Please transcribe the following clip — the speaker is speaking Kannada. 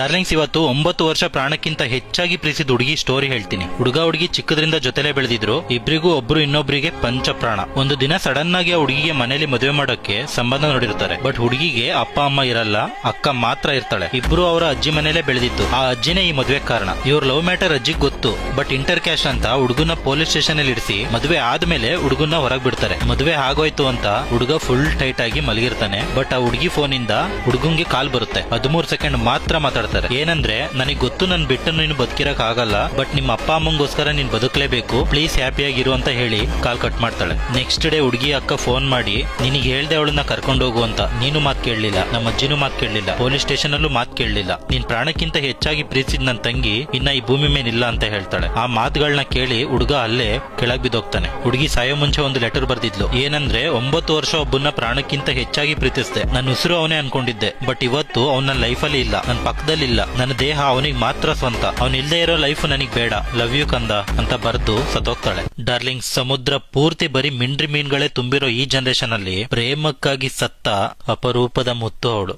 ಡಾರ್ಲಿಂಗ್ಸ್, ಇವತ್ತು 9 ವರ್ಷ ಪ್ರಾಣಕ್ಕಿಂತ ಹೆಚ್ಚಾಗಿ ಪ್ರೀತಿಸಿದ ಹುಡುಗಿ ಸ್ಟೋರಿ ಹೇಳ್ತೀನಿ. ಹುಡುಗಿ ಚಿಕ್ಕದ್ರಿಂದ ಜೊತೆಲೇ ಬೆಳೆದಿದ್ರು. ಇಬ್ರಿಗೂ ಒಬ್ರು ಇನ್ನೊಬ್ರಿಗೆ ಪಂಚ ಪ್ರಾಣ. ಒಂದು ದಿನ ಸಡನ್ ಆಗಿ ಆ ಹುಡುಗಿಗೆ ಮನೇಲಿ ಮದುವೆ ಮಾಡೋಕೆ ಸಂಬಂಧ ನೋಡಿರ್ತಾರೆ. ಬಟ್ ಹುಡುಗಿಗೆ ಅಪ್ಪ ಅಮ್ಮ ಇರಲ್ಲ, ಅಕ್ಕ ಮಾತ್ರ ಇರ್ತಾಳೆ. ಇಬ್ರು ಅವರ ಅಜ್ಜಿ ಮನೇಲೆ ಬೆಳೆದಿತ್ತು. ಆ ಅಜ್ಜಿನೇ ಈ ಮದುವೆ ಕಾರಣ. ಇವ್ರ ಲವ್ ಮ್ಯಾಟರ್ ಅಜ್ಜಿಗ್ ಗೊತ್ತು. ಬಟ್ ಇಂಟರ್ ಕ್ಯಾಶ್ ಅಂತ ಹುಡುಗನ ಪೊಲೀಸ್ ಸ್ಟೇಷನ್ ಅಲ್ಲಿ ಇರಿಸಿ ಮದುವೆ ಆದ್ಮೇಲೆ ಹುಡುಗನ ಹೊರಗ್ ಬಿಡ್ತಾರೆ. ಮದುವೆ ಆಗೋಯ್ತು ಅಂತ ಹುಡುಗ ಫುಲ್ ಟೈಟ್ ಆಗಿ ಮಲಗಿರ್ತಾನೆ. ಬಟ್ ಆ ಹುಡುಗಿ ಫೋನ್ ಇಂದ ಹುಡುಗಂಗೆ ಕಾಲ್ ಬರುತ್ತೆ. 13 ಸೆಕೆಂಡ್ ಮಾತ್ರ ಮಾತಾಡ್ತಾರೆ. ಏನಂದ್ರೆ, ನನಗ್ ಗೊತ್ತು ನನ್ ಬಿಟ್ಟು ನೀನು ಬದುಕಿರಕ್ ಆಗಲ್ಲ, ಬಟ್ ನಿಮ್ಮ ಅಪ್ಪ ಅಮ್ಮಂಗೋಸ್ಕರ ನೀನ್ ಬದುಕಲೇಬೇಕು, ಪ್ಲೀಸ್ ಹ್ಯಾಪಿಯಾಗಿರು ಅಂತ ಹೇಳಿ ಕಾಲ್ ಕಟ್ ಮಾಡ್ತಾಳೆ. ನೆಕ್ಸ್ಟ್ ಡೇ ಹುಡುಗಿ ಅಕ್ಕ ಫೋನ್ ಮಾಡಿ, ನಿನಗೆ ಹೇಳ್ದೆ ಅವಳನ್ನ ಕರ್ಕೊಂಡು ಹೋಗು ಅಂತ. ನೀನು ಮಾತ್ ಕೇಳಲಿಲ್ಲ, ನಮ್ಮ ಅಜ್ಜಿನೂ ಮಾತ್ ಕೇಳಲಿಲ್ಲ, ಪೊಲೀಸ್ ಸ್ಟೇಷನ್ ಅಲ್ಲೂ ಮಾತ್ ಕೇಳಲಿಲ್ಲ. ನೀನ್ ಪ್ರಾಣಕ್ಕಿಂತ ಹೆಚ್ಚಾಗಿ ಪ್ರೀತಿಸಿದ ನನ್ ತಂಗಿ ಇನ್ನ ಈ ಭೂಮಿ ಮೇಲಿಲ್ಲ ಅಂತ ಹೇಳ್ತಾಳೆ. ಆ ಮಾತುಗಳನ್ನ ಕೇಳಿ ಹುಡುಗ ಅಲ್ಲೇ ಕೆಳಗ್ ಬಿದ್ದೋಗ್ತಾನೆ. ಹುಡುಗಿ ಸಾಯೋ ಮುಂಚೆ ಒಂದು ಲೆಟರ್ ಬರ್ದಿದ್ಲು. ಏನಂದ್ರೆ, 9 ವರ್ಷ ಒಬ್ಬನ ಪ್ರಾಣಕ್ಕಿಂತ ಹೆಚ್ಚಾಗಿ ಪ್ರೀತಿಸಿದೆ. ನನ್ನ ಉಸಿರು ಅವನೇ ಅನ್ಕೊಂಡಿದ್ದೆ, ಬಟ್ ಇವತ್ತು ಅವನ ಲೈಫ್ ಅಲ್ಲಿ ಇಲ್ಲ, ನನ್ನ ಪಕ್ಕದಲ್ಲಿ ಇಲ್ಲ. ನನ್ನ ದೇಹ ಅವನಿಗೆ ಮಾತ್ರ ಸ್ವಂತ. ಅವನ್ ಇಲ್ದೇ ಇರೋ ಲೈಫ್ ನನಗ್ ಬೇಡ, ಲವ್ ಯು ಕಂದ ಅಂತ ಬರ್ದು ಸತ್ತೋಗ್ತಾಳೆ. ಡಾರ್ಲಿಂಗ್, ಸಮುದ್ರ ಪೂರ್ತಿ ಬರೀ ಮಿಂಡ್ರಿ ಮೀನ್ಗಳೇ ತುಂಬಿರೋ ಈ ಜನರೇಷನ್ ಅಲ್ಲಿ ಪ್ರೇಮಕ್ಕಾಗಿ ಸತ್ತ ಅಪರೂಪದ ಮುತ್ತು ಅವಳು.